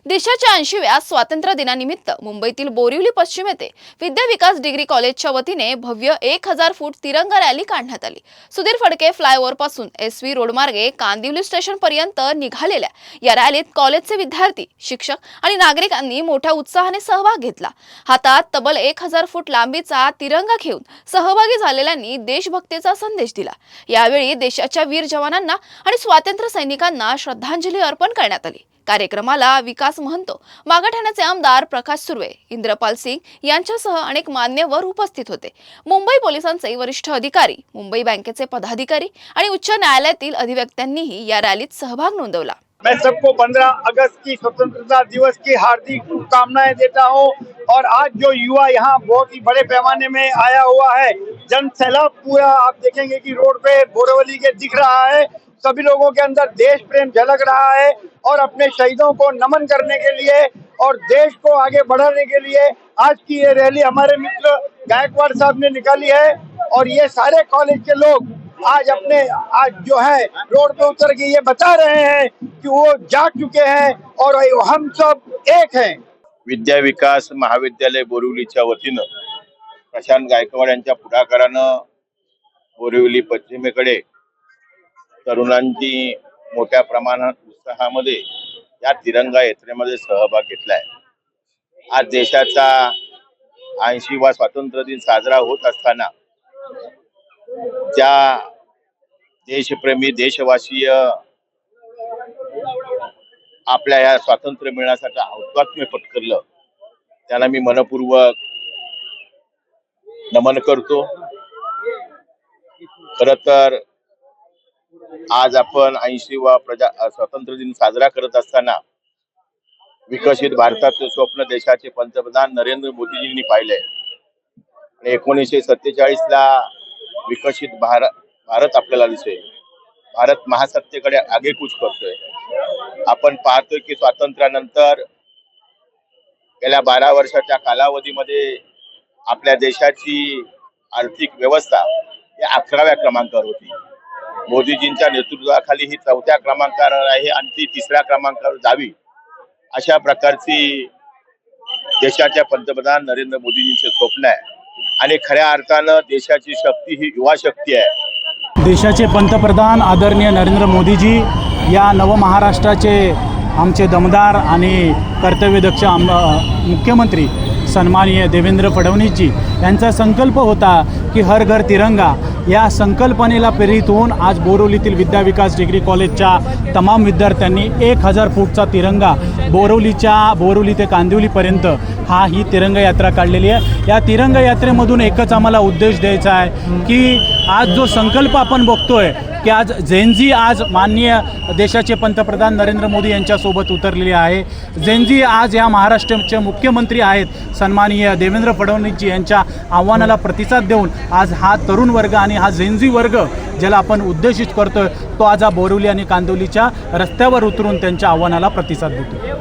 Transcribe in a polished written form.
देशाच्या 80व्या स्वातंत्र्य दिनानिमित्त मुंबईतील बोरिवली पश्चिम येथे विद्या विकास डिग्री कॉलेजच्या वतीने भव्य 1000 फूट तिरंगा रॅली काढण्यात आली। सुधीर फडके फ्लायओव्हर पासून SV रोड मार्गे कांदिवली स्टेशन पर्यंत निघालेल्या या रॅलीत कॉलेजचे विद्यार्थी, शिक्षक आणि नागरिकांनी मोठ्या उत्साहाने सहभाग घेतला। हातात तब्बल 1000 फूट लांबीचा तिरंगा घेऊन सहभागी झालेल्यांनी देशभक्तीचा संदेश दिला। यावेळी देशाच्या वीर जवानांना आणि स्वातंत्र्य सैनिकांना श्रद्धांजली अर्पण करण्यात आली। कार्यक्रमाला विकास महंतो, मागाठाण्याचे आमदार प्रकाश सुर्वे, इंद्रपाल सिंग यांच्यासह अनेक मान्यवर उपस्थित होते। मुंबई पोलिसांचे वरिष्ठ अधिकारी, मुंबई बँकेचे पदाधिकारी आणि उच्च न्यायालयातील अधिवक्त्यांनीही या रॅलीत सहभाग नोंदवला। मैं सबको 15 अगस्त की स्वतंत्रता दिवस की हार्दिक शुभकामनाएं देता हूं। और आज जो युवा यहाँ बहुत ही बड़े पैमाने में आया हुआ है, जन सैलाब पूरा आप देखेंगे कि रोड पे बोरीवली के दिख रहा है। सभी लोगों के अंदर देश प्रेम झलक रहा है और अपने शहीदों को नमन करने के लिए और देश को आगे बढ़ाने के लिए आज की ये रैली हमारे मित्र गायकवाड़ साहब ने निकाली है। और ये सारे कॉलेज के लोग आज जो है रोड पे उतर के ये बता रहे हैं कि वो जाग चुके हैं और हम सब एक हैं। विद्या विकास महाविद्यालय बोरिवलीच्या वतीनं प्रशांत गायकवाड यांच्या पुढाकारानं बोरिवली पश्चिमेकडे तरुणांची मोठ्या प्रमाणात उत्साहामध्ये या तिरंगा यात्रेमध्ये सहभाग घेतलाय। आज देशाचा 80वा स्वातंत्र्य दिन साजरा होत असताना ज्या देशप्रेमी देशवासीय आपल्या या स्वातंत्र्य मिळण्यासाठी हौतात्म्य पत्करलं त्यांना मी मनपूर्वक नमन करतो। खरं तर आज आपण 80वा स्वातंत्र्य दिन साजरा करत असताना विकसित भारताचे स्वप्न देशाचे पंतप्रधान नरेंद्र मोदीजींनी पाहिलंय आणि 1947 ला विकसित भारत आपल्याला दिसेल। भारत महासत्तेकडे आगेकूच करतोय। आपण पाहतोय की स्वातंत्र्यानंतर गेल्या 12 वर्षाच्या कालावधीमध्ये आपल्या देशाची आर्थिक व्यवस्था या 11व्या क्रमांकावर होती। मोदीजींच्या नेतृत्वाखाली ही 4थ्या क्रमांकावर आहे आणि ती 3ऱ्या क्रमांकावर जावी अशा प्रकारची देशाच्या पंतप्रधान नरेंद्र मोदीजींचे स्वप्न आहे। आणि खऱ्या अर्थानं देशाची शक्ती ही युवा शक्ती आहे। देशाचे पंतप्रधान आदरणीय नरेंद्र मोदीजी या नव महाराष्ट्राचे आमचे दमदार आणि कर्तव्यदक्ष मुख्यमंत्री सन्माननीय देवेंद्र फडणवीसजी यांचा संकल्प होता की हर घर तिरंगा या संकल्पनेला प्रेरित होऊन आज बोरिवलीतील विद्या विकास डिग्री कॉलेजच्या तमाम विद्यार्थ्यांनी 1000 फूटचा तिरंगा बोरिवली ते कांदिवलीपर्यंत ही तिरंगा यात्रा काढलेली आहे। या तिरंगा यात्रेमधून एकच आम्हाला उद्देश द्यायचा आहे की आज जो संकल्प आपण बघतोय की आज जेनजी आज माननीय देशाचे पंतप्रधान नरेंद्र मोदी यांच्यासोबत उतरलेले आहे। जेनजी आज या महाराष्ट्राचे मुख्यमंत्री आहेत सन्माननीय देवेंद्र फडणवीसजी यांच्या आव्हानाला प्रतिसाद देऊन आज हा तरुण वर्ग आणि हा जेनजी वर्ग ज्याला आपण उद्देशित करतोय तो आज बोरिवली आणि कांदिवलीच्या रस्त्यावर उतरून त्यांच्या आव्हानाला प्रतिसाद देतो।